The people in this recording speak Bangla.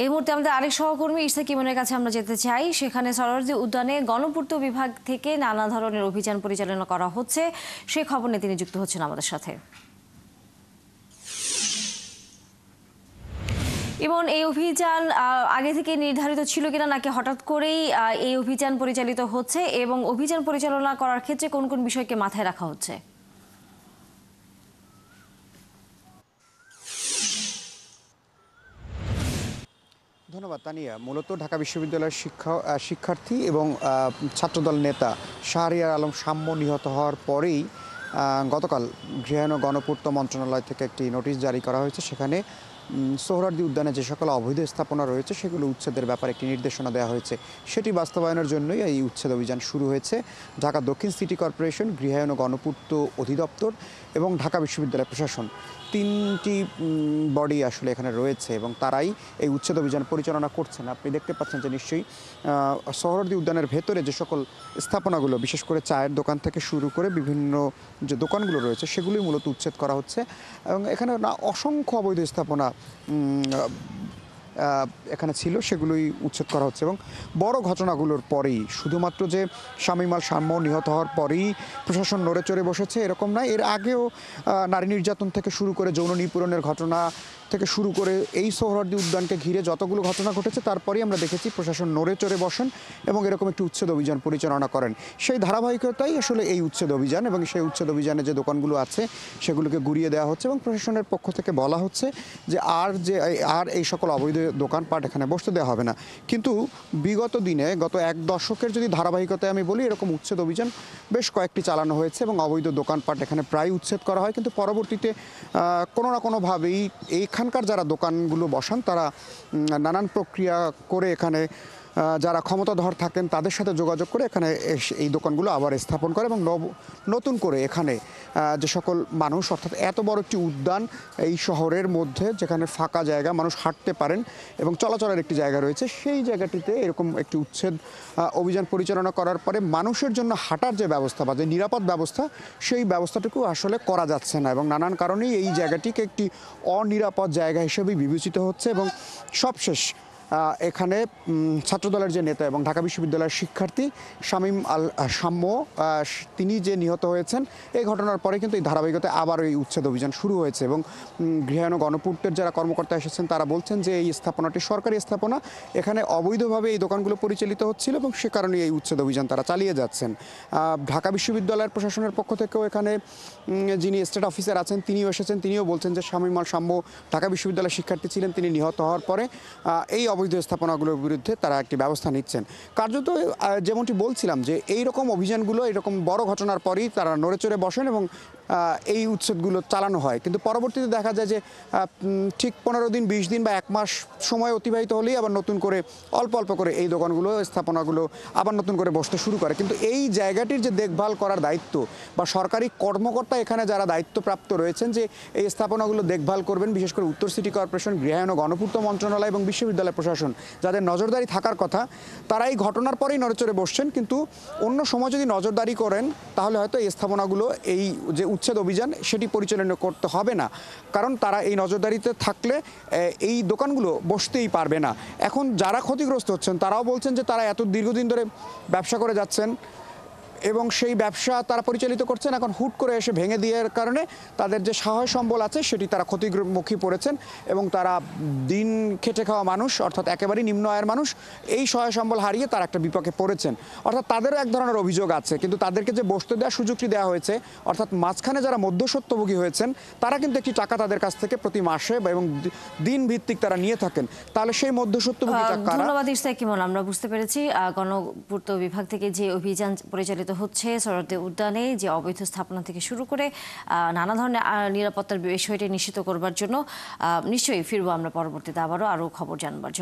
এই মুহূর্তে আমাদের আরেক সহকর্মী ইশতাক ইমনের কাছে আমরা যেতে চাই। সেখানে সরোয়ার্দী উদ্যানে গণপূর্ত বিভাগ থেকে নানা ধরনের অভিযান পরিচালনা করা হচ্ছে, সে খবর নিয়ে তিনি যুক্ত হচ্ছেন আমাদের সাথে। এবং এই অভিযান আগে থেকে নির্ধারিত ছিল কিনা, নাকি হঠাৎ করেই এই অভিযান পরিচালিত হচ্ছে, এবং অভিযান পরিচালনা করার ক্ষেত্রে কোন কোন বিষয়কে মাথায় রাখা হচ্ছে? ধন্যবাদ তানিয়া। মূলত ঢাকা বিশ্ববিদ্যালয়ের শিক্ষার্থী এবং ছাত্রদল নেতা শাহরিয়ার আলম সাম্য নিহত হওয়ার পরেই গতকাল গৃহায়ন ও গণপূর্ত মন্ত্রণালয় থেকে একটি নোটিশ জারি করা হয়েছে। সেখানে সোহরাওয়ার্দী উদ্যানে যে সকল অবৈধ স্থাপনা রয়েছে সেগুলো উচ্ছেদের ব্যাপারে একটি নির্দেশনা দেওয়া হয়েছে। সেটি বাস্তবায়নের জন্যই এই উচ্ছেদ অভিযান শুরু হয়েছে। ঢাকা দক্ষিণ সিটি কর্পোরেশন, গৃহায়ন ও গণপূর্ত অধিদপ্তর এবং ঢাকা বিশ্ববিদ্যালয় প্রশাসন, তিনটি বডি আসলে এখানে রয়েছে এবং তারাই এই উচ্ছেদ অভিযান পরিচালনা করছেন। আপনি দেখতে পাচ্ছেন যে নিশ্চয়ই সোহরাওয়ার্দী উদ্যানের ভেতরে যে সকল স্থাপনাগুলো, বিশেষ করে চায়ের দোকান থেকে শুরু করে বিভিন্ন যে দোকানগুলো রয়েছে সেগুলোই মূলত উচ্ছেদ করা হচ্ছে। এবং এখানে অসংখ্য অবৈধ স্থাপনা এখানে ছিল, সেগুলোই উচ্ছেদ করা হচ্ছে। এবং বড় ঘটনাগুলোর পরেই, শুধুমাত্র যে শামীম আল শাম্য নিহত হওয়ার পরেই প্রশাসন নড়ে চড়ে বসেছে এরকম নয়। এর আগেও নারী নির্যাতন থেকে শুরু করে যৌন নিপীড়নের ঘটনা থেকে শুরু করে এই সোহরাওয়ার্দী উদ্যানকে ঘিরে যতগুলো ঘটনা ঘটেছে তারপরেই আমরা দেখেছি প্রশাসন নড়ে চড়ে বসেন এবং এরকম একটি উচ্ছেদ অভিযান পরিচালনা করেন। সেই ধারাবাহিকতাই আসলে এই উচ্ছেদ অভিযান, এবং সেই উচ্ছেদ অভিযানে যে দোকানগুলো আছে সেগুলোকে গুড়িয়ে দেওয়া হচ্ছে এবং প্রশাসনের পক্ষ থেকে বলা হচ্ছে যে আর এই সকল অবৈধ দোকানপাট এখানে বসতে দেওয়া হবে না। কিন্তু বিগত দিনে, গত এক দশকের যদি ধারাবাহিকতায় আমি বলি, এরকম উচ্ছেদ অভিযান বেশ কয়েকটি চালানো হয়েছে এবং অবৈধ দোকানপাট এখানে প্রায় উচ্ছেদ করা হয়। কিন্তু পরবর্তীতে কোনো না কোনোভাবেই এখানকার যারা দোকানগুলো বসান তারা নানান প্রক্রিয়া করে এখানে যারা ক্ষমতাধর থাকেন তাদের সাথে যোগাযোগ করে এখানে এই দোকানগুলো আবার স্থাপন করে এবং নতুন করে এখানে যে সকল মানুষ, অর্থাৎ এত বড় একটি উদ্যান এই শহরের মধ্যে, যেখানে ফাঁকা জায়গা, মানুষ হাঁটতে পারেন এবং চলাচলের একটি জায়গা রয়েছে, সেই জায়গাটিতে এরকম একটি উচ্ছেদ অভিযান পরিচালনা করার পরে মানুষের জন্য হাঁটার যে ব্যবস্থা বা যে নিরাপদ ব্যবস্থা, সেই ব্যবস্থাটুকু আসলে করা যাচ্ছে না এবং নানান কারণেই এই জায়গাটিকে একটি অনিরাপদ জায়গা হিসেবেই বিবেচিত হচ্ছে। এবং সবশেষ এখানে ছাত্রদলের যে নেতা এবং ঢাকা বিশ্ববিদ্যালয়ের শিক্ষার্থী শামীম আল শাম্য, তিনি যে নিহত হয়েছেন, এই ঘটনার পরে কিন্তু এই ধারাবাহিকতায় আবার এই উচ্ছেদ অভিযান শুরু হয়েছে। এবং গৃহায়ন ও গণপূর্তের যারা কর্মকর্তা এসেছেন তারা বলছেন যে এই স্থাপনাটি সরকারি স্থাপনা, এখানে অবৈধভাবে এই দোকানগুলো পরিচালিত হচ্ছিল এবং সে কারণে এই উচ্ছেদ অভিযান তারা চালিয়ে যাচ্ছেন। ঢাকা বিশ্ববিদ্যালয়ের প্রশাসনের পক্ষ থেকেও এখানে যিনি স্টেট অফিসার আছেন তিনিও এসেছেন, তিনিও বলছেন যে শামীম আল শাম্য ঢাকা বিশ্ববিদ্যালয়ের শিক্ষার্থী ছিলেন, তিনি নিহত হওয়ার পরে এই অবৈধ স্থাপনাগুলোর বিরুদ্ধে তারা একটি ব্যবস্থা নিচ্ছেন। কার্যত যেমনটি বলছিলাম যে এই রকম অভিযানগুলো, এরকম বড় ঘটনার পরেই তারা নড়ে চড়ে বসেন এবং এই উচ্ছেদগুলো চালানো হয়। কিন্তু পরবর্তীতে দেখা যায় যে ঠিক 15 দিন, 20 দিন বা 1 মাস সময় অতিবাহিত হলেই আবার নতুন করে অল্প অল্প করে এই দোকানগুলো, স্থাপনাগুলো আবার নতুন করে বসতে শুরু করে। কিন্তু এই জায়গাটির যে দেখভাল করার দায়িত্ব বা সরকারি কর্মকর্তা এখানে যারা দায়িত্বপ্রাপ্ত রয়েছেন যে এই স্থাপনাগুলো দেখভাল করবেন, বিশেষ করে উত্তর সিটি কর্পোরেশন, গৃহায়ন ও গণপূর্ত মন্ত্রণালয় এবং বিশ্ববিদ্যালয় প্রশাসন, যাদের নজরদারি থাকার কথা, তারা এই ঘটনার পরেই নড়েচড়ে বসছেন। কিন্তু অন্য সময় যদি নজরদারি করেন তাহলে হয়তো এই স্থাপনাগুলো, এই যে উচ্ছেদ অভিযান, সেটি পরিচালনা করতে হবে না, কারণ তারা এই নজরদারিতে থাকলে এই দোকানগুলো বসতেই পারবে না। এখন যারা ক্ষতিগ্রস্ত হচ্ছেন তারাও বলছেন যে তারা এত দীর্ঘদিন ধরে ব্যবসা করে যাচ্ছেন এবং সেই ব্যবসা তারা পরিচালিত করছেন, এখন হুট করে এসে ভেঙে দেওয়ার কারণে তাদের যে সহায় সম্বল আছে সেটি তারা ক্ষতিমুখী পড়েছেন এবং তারা দিন খেটে খাওয়া মানুষ, অর্থাৎ একেবারেই নিম্ন আয়ের মানুষ, এই সহায় সম্বল হারিয়ে তারা একটা বিপাকে পড়েছেন। অর্থাৎ তাদেরও এক ধরনের অভিযোগ আছে, কিন্তু তাদেরকে যে বসতে দেওয়ার সুযোগটি দেওয়া হয়েছে, অর্থাৎ মাঝখানে যারা মধ্যস্বত্বভোগী হয়েছেন তারা কিন্তু একটি টাকা তাদের কাছ থেকে প্রতি মাসে এবং দিন ভিত্তিক তারা নিয়ে থাকেন, তাহলে সেই মধ্যস্বত্বভোগীটা কারা? ধন্যবাদ ইশতাক ইমন। আমরা বুঝতে পেরেছি গণপূর্ত বিভাগ থেকে যে অভিযান পরিচালিত হচ্ছে সোহরাওয়ার্দী উদ্যানে, যে অবৈধ স্থাপনা থেকে শুরু করে নানা ধরনের নিরাপত্তার বিষয়টি নিশ্চিত করবার জন্য। নিশ্চয়ই ফিরবো আমরা পরবর্তীতে আবারও আরও খবর জানবার জন্য।